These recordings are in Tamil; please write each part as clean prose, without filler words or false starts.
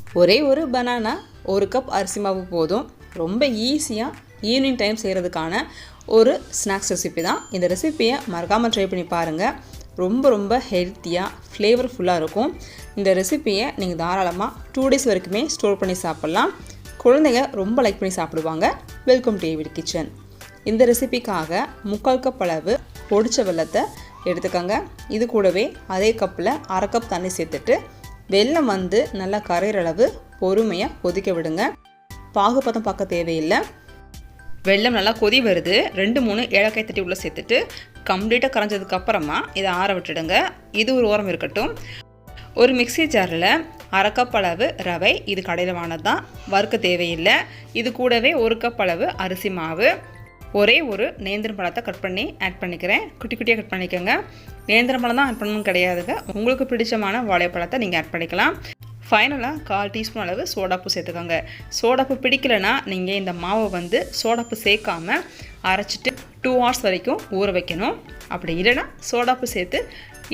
ஒரே ஒரு பனானா, ஒரு கப் அரிசி மாவு போதும். ரொம்ப ஈஸியாக ஈவினிங் டைம் செய்கிறதுக்கான ஒரு ஸ்நாக்ஸ் ரெசிபி தான். இந்த ரெசிப்பியை மறக்காமல் ட்ரை பண்ணி பாருங்கள். ரொம்ப ஹெல்த்தியாக ஃப்ளேவர்ஃபுல்லாக இருக்கும். இந்த ரெசிப்பியை நீங்கள் தாராளமாக 2 days வரைக்குமே ஸ்டோர் பண்ணி சாப்பிட்லாம். குழந்தைங்க ரொம்ப லைக் பண்ணி சாப்பிடுவாங்க. Welcome to AVD kitchen. இந்த ரெசிபிக்காக 3/4 கப் அளவு பொடிச்ச வெல்லத்தை எடுத்துக்கோங்க. இது கூடவே அதே கப்பில் 1/2 கப் தண்ணி சேர்த்துட்டு வெல்லம் நல்லா கரையிற அளவு பொறுமையாக கொதிக்க விடுங்க. பாகுபதம் பார்க்க தேவையில்லை. வெல்லம் நல்லா கொதி வருது. 2-3 ஏலக்காய் தட்டி உள்ளே சேர்த்துட்டு கம்ப்ளீட்டாக கரைஞ்சதுக்கப்புறமா இதை ஆற விட்டுடுங்க. இது ஒரு ஓரம் இருக்கட்டும். ஒரு மிக்ஸி ஜாரில் 1/2 கப் அளவு ரவை, இது கடையில் வாங்கினது தான், வறுக்க தேவையில்லை. இது கூடவே 1 கப் அளவு அரிசி மாவு, ஒரே ஒரு நேந்திரம் பழத்தை கட் பண்ணி ஆட் பண்ணிக்கிறேன். குட்டி குட்டியாக கட் பண்ணிக்கோங்க. நேந்திரம் பழம் தான் ஆட் பண்ணணும்னு கிடையாதுங்க. உங்களுக்கு பிடிச்சமான வாழைப்பழத்தை நீங்கள் ஆட் பண்ணிக்கலாம். ஃபைனலாக 1/4 டீஸ்பூன் அளவு சோடாப்பு சேர்த்துக்கோங்க. சோடாப்பு பிடிக்கலைன்னா நீங்கள் இந்த மாவை சோடாப்பு சேர்க்காமல் அரைச்சிட்டு 2 hours வரைக்கும் ஊற வைக்கணும். அப்படி இல்லைன்னா சோடாப்பு சேர்த்து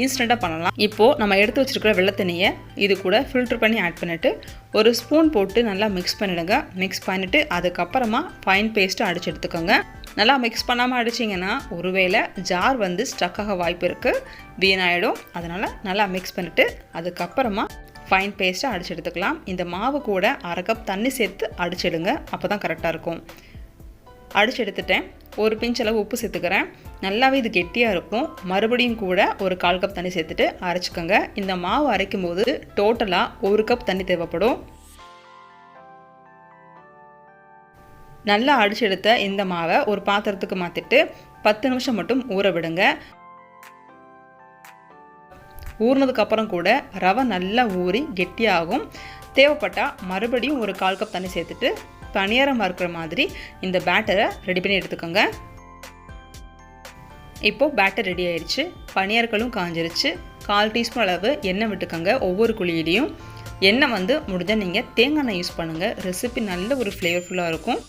இன்ஸ்டண்ட்டாக பண்ணலாம். இப்போது நம்ம எடுத்து வச்சுருக்கிற வெள்ளை தண்ணியை இது கூட ஃபில்ட்ரு பண்ணி ஆட் பண்ணிவிட்டு ஒரு ஸ்பூன் போட்டு நல்லா மிக்ஸ் பண்ணிவிடுங்க. மிக்ஸ் பண்ணிவிட்டு அதுக்கப்புறமா ஃபைன் பேஸ்ட்டு அடித்து எடுத்துக்கோங்க. நல்லா மிக்ஸ் பண்ணாமல் அடிச்சிங்கன்னா ஒருவேளை ஜார் ஸ்ட்ரக்காக வாய்ப்பு இருக்குது, வீணாயிடும். அதனால் நல்லா மிக்ஸ் பண்ணிவிட்டு அதுக்கப்புறமா ஃபைன் பேஸ்ட்டாக அடித்து எடுத்துக்கலாம். இந்த மாவு கூட 1/2 கப் தண்ணி சேர்த்து அடிச்சிடுங்க. அப்போ தான் கரெக்டாக இருக்கும். அடித்து எடுத்துட்டேன். ஒரு பிஞ்ச் அளவு உப்பு சேர்த்துக்கிறேன். நல்லாவே இது கெட்டியாக இருக்கும். மறுபடியும் கூட ஒரு 1/4 கப் தண்ணி சேர்த்துட்டு அரைச்சிக்கோங்க. இந்த மாவு அரைக்கும் போது டோட்டலாக 1 கப் தண்ணி தேவைப்படும். நல்லா அடிச்சு எடுத்த இந்த மாவை ஒரு பாத்திரத்துக்கு மாற்றிட்டு 10 நிமிஷம் மட்டும் ஊற விடுங்க. ஊறினதுக்கப்புறம் கூட ரவை நல்லா ஊறி கெட்டியாகும். தேவைப்பட்டால் மறுபடியும் ஒரு 1/4 கப் தண்ணி சேர்த்துட்டு பணியாரம் இருக்கிற மாதிரி இந்த பேட்டரை ரெடி பண்ணி எடுத்துக்கோங்க. இப்போது பேட்டர் ரெடி ஆயிடுச்சு. பணியார்களும் காஞ்சிருச்சு. 1/4 டீஸ்பூன் அளவு எண்ணெய் விட்டுக்கோங்க. ஒவ்வொரு குழியிலையும் எண்ணெய் முடிஞ்சால் நீங்கள் தேங்காய் எண்ணெய் யூஸ் பண்ணுங்கள். ரெசிபி நல்ல ஒரு ஃப்ளேவர்ஃபுல்லாக இருக்கும்.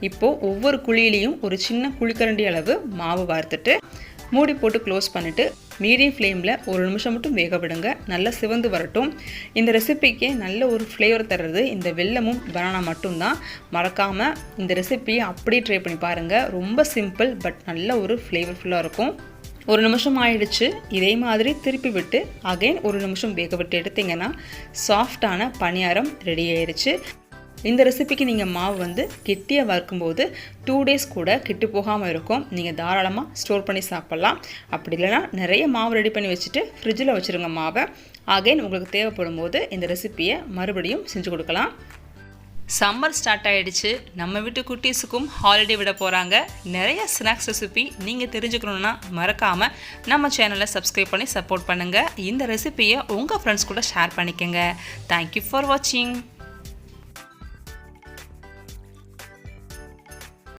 இப்போது ஒவ்வொரு குழியிலையும் ஒரு சின்ன குழிக்கரண்டி அளவு மாவு வார்த்துட்டு மூடி போட்டு க்ளோஸ் பண்ணிவிட்டு மீடியம் ஃப்ளேமில் 1 நிமிஷம் மட்டும் வேக விடுங்க. நல்லா சிவந்து வரட்டும். இந்த ரெசிபிக்கு நல்ல ஒரு ஃப்ளேவர் தர்றது இந்த வெல்லமும் பனானா மட்டும்தான். மறக்காமல் இந்த ரெசிபியை அப்படியே ட்ரை பண்ணி பாருங்கள். ரொம்ப சிம்பிள், பட் நல்ல ஒரு ஃப்ளேவர்ஃபுல்லாக இருக்கும். 1 நிமிஷம் ஆயிடுச்சு. இதே மாதிரி திருப்பி விட்டு அகைன் 1 நிமிஷம் வேக விட்டு எடுத்திங்கன்னா சாஃப்டான பணியாரம் ரெடி ஆயிடுச்சு. இந்த ரெசிபிக்கு நீங்கள் மாவு கெட்டியாக வறுக்கும்போது 2 days கூட கெட்டு போகாமல் இருக்கும். நீங்கள் தாராளமாக ஸ்டோர் பண்ணி சாப்பிட்லாம். அப்படி இல்லைனா நிறைய மாவு ரெடி பண்ணி வச்சுட்டு ஃப்ரிட்ஜில் வச்சுருங்க மாவை. அகைன் உங்களுக்கு தேவைப்படும் போது இந்த ரெசிப்பியை மறுபடியும் செஞ்சு கொடுக்கலாம். சம்மர் ஸ்டார்ட் ஆகிடுச்சு. நம்ம வீட்டு குட்டீஸுக்கும் ஹாலிடே விட போகிறாங்க. நிறைய ஸ்நாக்ஸ் ரெசிபி நீங்கள் தெரிஞ்சுக்கணுன்னா மறக்காமல் நம்ம சேனலை சப்ஸ்கிரைப் பண்ணி சப்போர்ட் பண்ணுங்கள். இந்த ரெசிப்பியை உங்கள் ஃப்ரெண்ட்ஸ் கூட ஷேர் பண்ணிக்கோங்க. தேங்க்யூ ஃபார் வாட்சிங்.